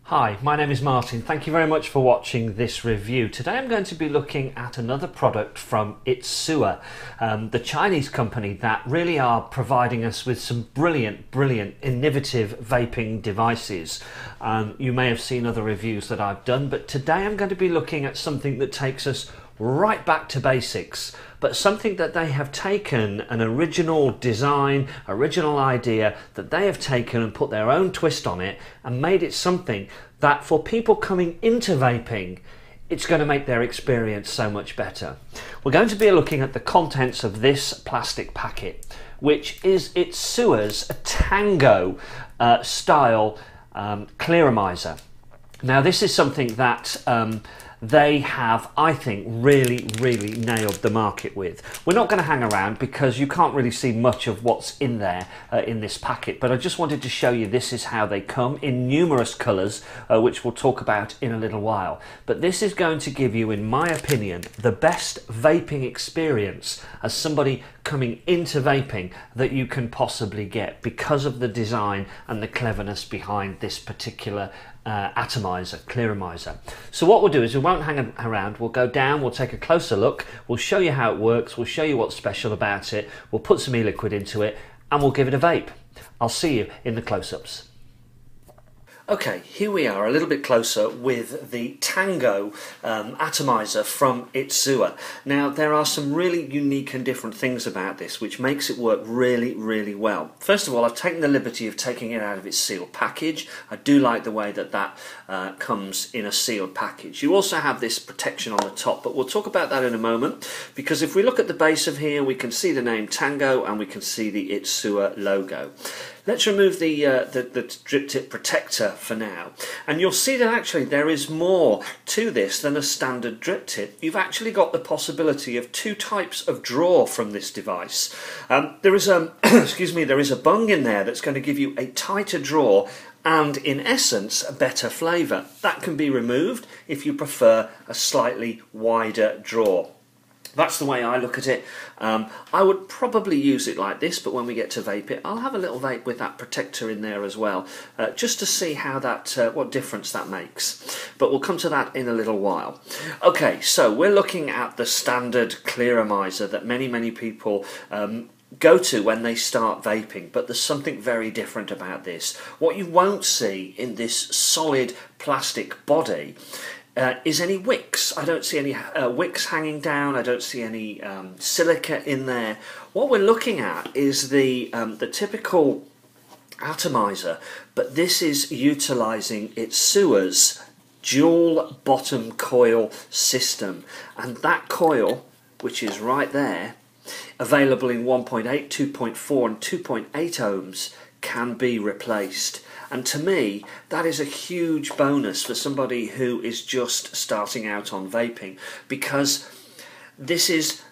Hi, my name is Martin. Thank you very much for watching this review. Today I'm going to be looking at another product from Itsuwa, the Chinese company that really are providing us with some brilliant, innovative vaping devices. You may have seen other reviews that I've done, but today I'm going to be looking at something that takes us right back to basics, but something that they have taken an original design, original idea that they have taken and put their own twist on it and made it something that for people coming into vaping, it's going to make their experience so much better. We're going to be looking at the contents of this plastic packet, which is Itsuwa's Tango style clearomizer. Now this is something that they have, I think, really nailed the market with. We're not going to hang around because you can't really see much of what's in there in this packet, but I just wanted to show you this is how they come in numerous colours, which we'll talk about in a little while. But this is going to give you, in my opinion, the best vaping experience as somebody coming into vaping that you can possibly get because of the design and the cleverness behind this particular atomizer, clearomizer. So what we'll do is we won't hang around, we'll go down, we'll take a closer look, we'll show you how it works, we'll show you what's special about it, we'll put some e-liquid into it and we'll give it a vape. I'll see you in the close-ups. Okay, here we are a little bit closer with the Tango atomizer from Itsuwa. Now there are some really unique and different things about this which makes it work really well. First of all, I've taken the liberty of taking it out of its sealed package. I do like the way that that comes in a sealed package. You also have this protection on the top, but we'll talk about that in a moment, because if we look at the base of here we can see the name Tango and we can see the Itsuwa logo. Let's remove the drip tip protector for now, and you'll see that actually there is more to this than a standard drip tip. You've actually got the possibility of two types of draw from this device. There is a excuse me, there is a bung in there that's going to give you a tighter draw and in essence a better flavour. That can be removed if you prefer a slightly wider draw. That's the way I look at it. I would probably use it like this, but when we get to vape it, I'll have a little vape with that protector in there as well, just to see how that, what difference that makes. But we'll come to that in a little while. Okay, so we're looking at the standard clearomizer that many people go to when they start vaping, but there's something very different about this. What you won't see in this solid plastic body is any wicks. I don't see any wicks hanging down. I don't see any silica in there. What we're looking at is the typical atomizer, but this is utilising Itsuwa's dual bottom coil system, and that coil, which is right there, available in 1.8, 2.4 and 2.8 ohms, can be replaced. And to me, that is a huge bonus for somebody who is just starting out on vaping, because this is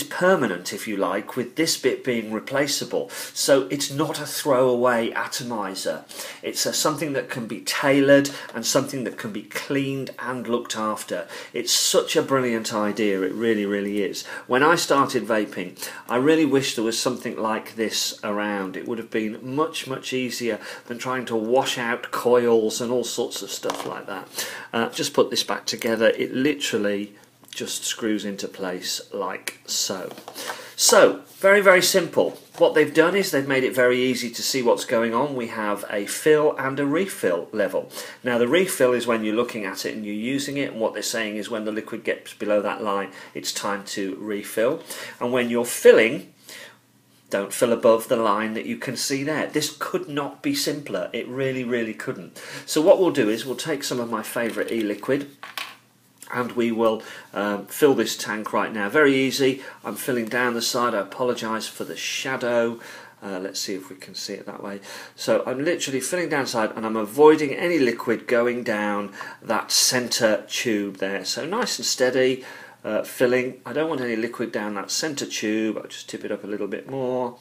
permanent, if you like, with this bit being replaceable. So it's not a throwaway atomizer. It's something that can be tailored and something that can be cleaned and looked after. It's such a brilliant idea, it really is. When I started vaping, I really wish there was something like this around. It would have been much easier than trying to wash out coils and all sorts of stuff like that. Just put this back together. It literally just screws into place like so. So very simple. What they've done is they've made it very easy to see what's going on. We have a fill and a refill level. Now the refill is when you're looking at it and you're using it, and what they're saying is when the liquid gets below that line, it's time to refill. And when you're filling, don't fill above the line that you can see there. This could not be simpler. It really couldn't. So what we'll do is we'll take some of my favourite e-liquid and we will fill this tank right now. Very easy. I'm filling down the side. I apologise for the shadow. Let's see if we can see it that way. So I'm literally filling down the side and I'm avoiding any liquid going down that centre tube there. So nice and steady filling. I don't want any liquid down that centre tube. I'll just tip it up a little bit more.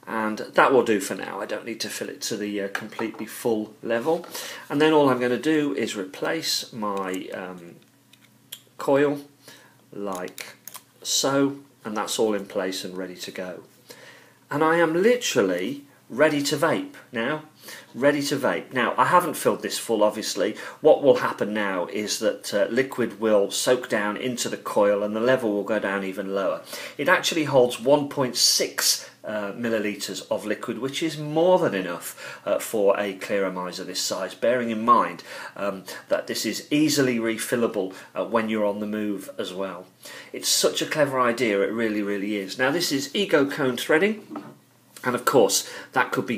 And that will do for now. I don't need to fill it to the completely full level. And then all I'm going to do is replace my coil like so, and that's all in place and ready to go. And I am literally ready to vape now. Ready to vape. Now, I haven't filled this full, obviously. What will happen now is that liquid will soak down into the coil and the level will go down even lower. It actually holds 1.6 millilitres of liquid, which is more than enough for a clear miser this size, bearing in mind that this is easily refillable when you're on the move as well. It's such a clever idea, it really, really is. Now, this is Ego cone threading. And of course, that could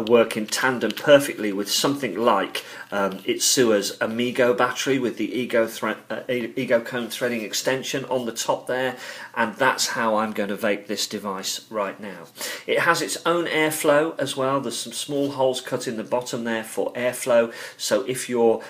work in tandem perfectly with something like Itsuwa's Amigo battery with the Ego cone threading extension on the top there. And that's how I'm going to vape this device right now. It has its own airflow as well. There's some small holes cut in the bottom there for airflow. So if your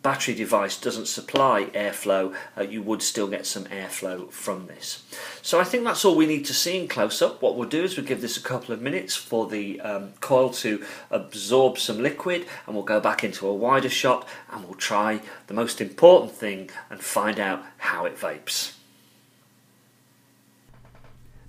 battery device doesn't supply airflow, you would still get some airflow from this. So I think that's all we need to see in close-up. What we'll do is we'll give this a couple of minutes for the coil to absorb some liquid, and we'll go back into a wider shot and we'll try the most important thing and find out how it vapes.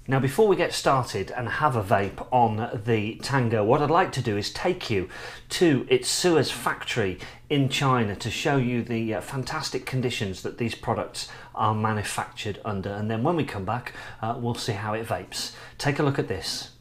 Now, before we get started and have a vape on the Tango, what I'd like to do is take you to Itsuwa's factory in China to show you the fantastic conditions that these products are manufactured under, and then when we come back we'll see how it vapes. Take a look at this.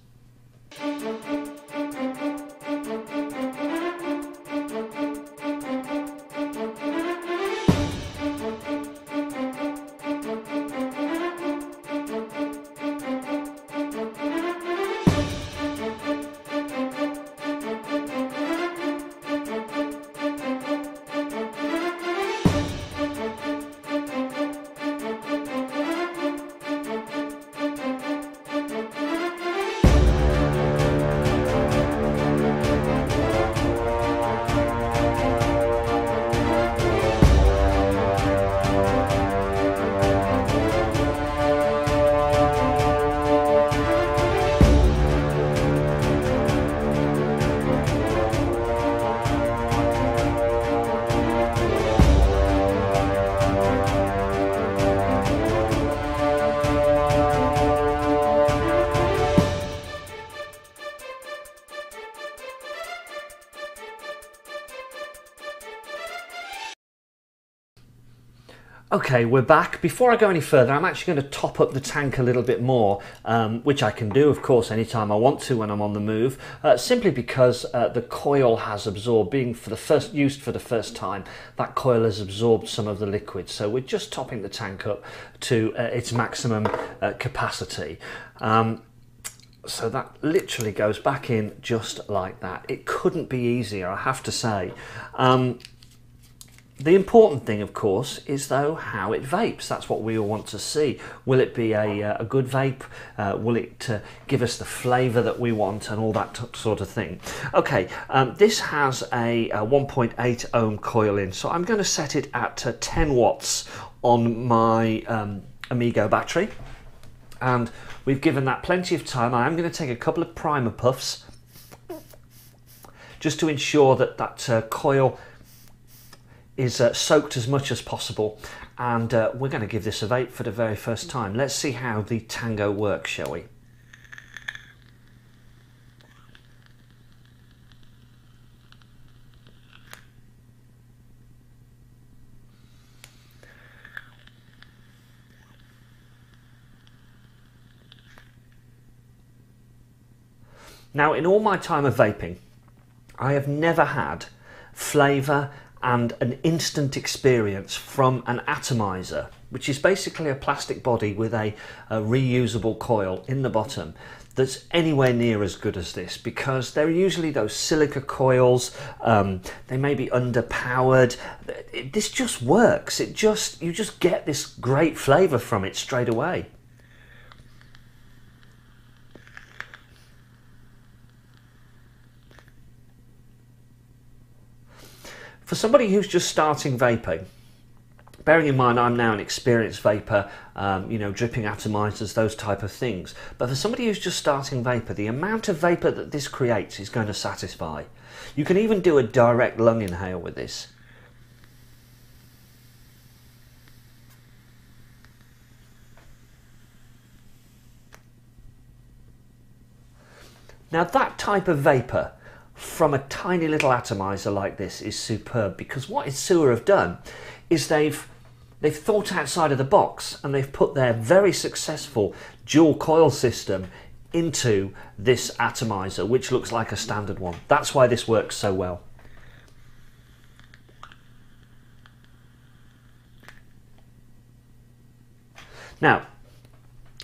Okay, we're back. Before I go any further, I'm actually going to top up the tank a little bit more, which I can do, of course, anytime I want to when I'm on the move, simply because the coil has absorbed, being used for the first time, that coil has absorbed some of the liquid. So we're just topping the tank up to its maximum capacity. So that literally goes back in just like that. It couldn't be easier, I have to say. The important thing, of course, is though how it vapes. That's what we all want to see. Will it be a good vape? Will it give us the flavour that we want and all that sort of thing? Okay, this has a 1.8 ohm coil in, so I'm going to set it at 10 watts on my Amigo battery. And we've given that plenty of time. I am going to take a couple of primer puffs just to ensure that that coil is soaked as much as possible, and we're going to give this a vape for the very first time. Let's see how the Tango works, shall we? Now, in all my time of vaping, I have never had flavour and an instant experience from an atomizer, which is basically a plastic body with a reusable coil in the bottom, that's anywhere near as good as this, because they're usually those silica coils. They may be underpowered. This just works. You just get this great flavour from it straight away. For somebody who's just starting vaping, bearing in mind I'm now an experienced vapor, you know, dripping atomizers, those type of things, but for somebody who's just starting vapor, the amount of vapor that this creates is going to satisfy. You can even do a direct lung inhale with this. Now that type of vapour from a tiny little atomizer like this is superb, because what Itsuwa have done is they've thought outside of the box, and they've put their very successful dual coil system into this atomizer, which looks like a standard one. That's why this works so well. Now,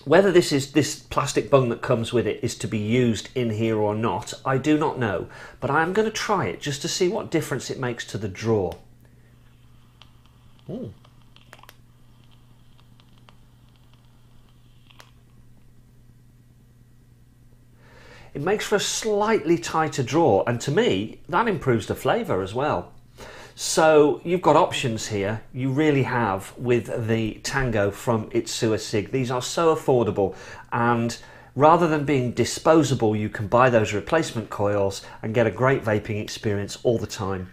whether this plastic bung that comes with it is to be used in here or not, I do not know, but I am going to try it just to see what difference it makes to the draw. Ooh. It makes for a slightly tighter draw, and to me that improves the flavour as well. So you've got options here, you really have, with the Tango from Itsuwa SIG. These are so affordable, and rather than being disposable, you can buy those replacement coils and get a great vaping experience all the time.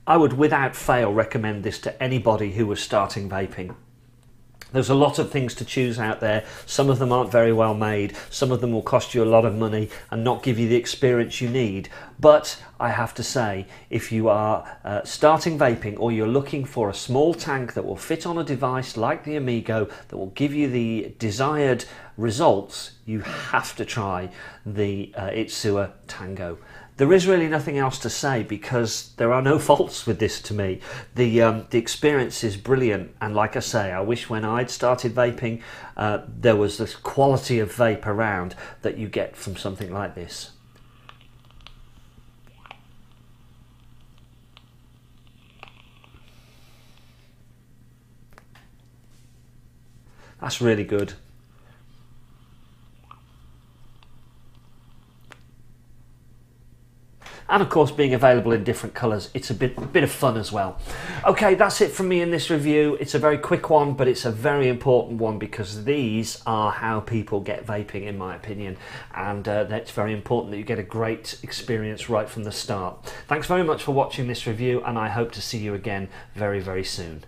I would without fail recommend this to anybody who was starting vaping. There's a lot of things to choose out there. Some of them aren't very well made. Some of them will cost you a lot of money and not give you the experience you need. But I have to say, if you are starting vaping, or you're looking for a small tank that will fit on a device like the Amigo, that will give you the desired results, you have to try the Itsuwa Tango. There is really nothing else to say, because there are no faults with this to me. The experience is brilliant, and like I say, I wish when I'd started vaping there was this quality of vape around that you get from something like this. That's really good. And of course, being available in different colours, it's a bit of fun as well. Okay, that's it from me in this review. It's a very quick one, but it's a very important one, because these are how people get vaping, in my opinion. And it's very important that you get a great experience right from the start. Thanks very much for watching this review, and I hope to see you again very, very soon.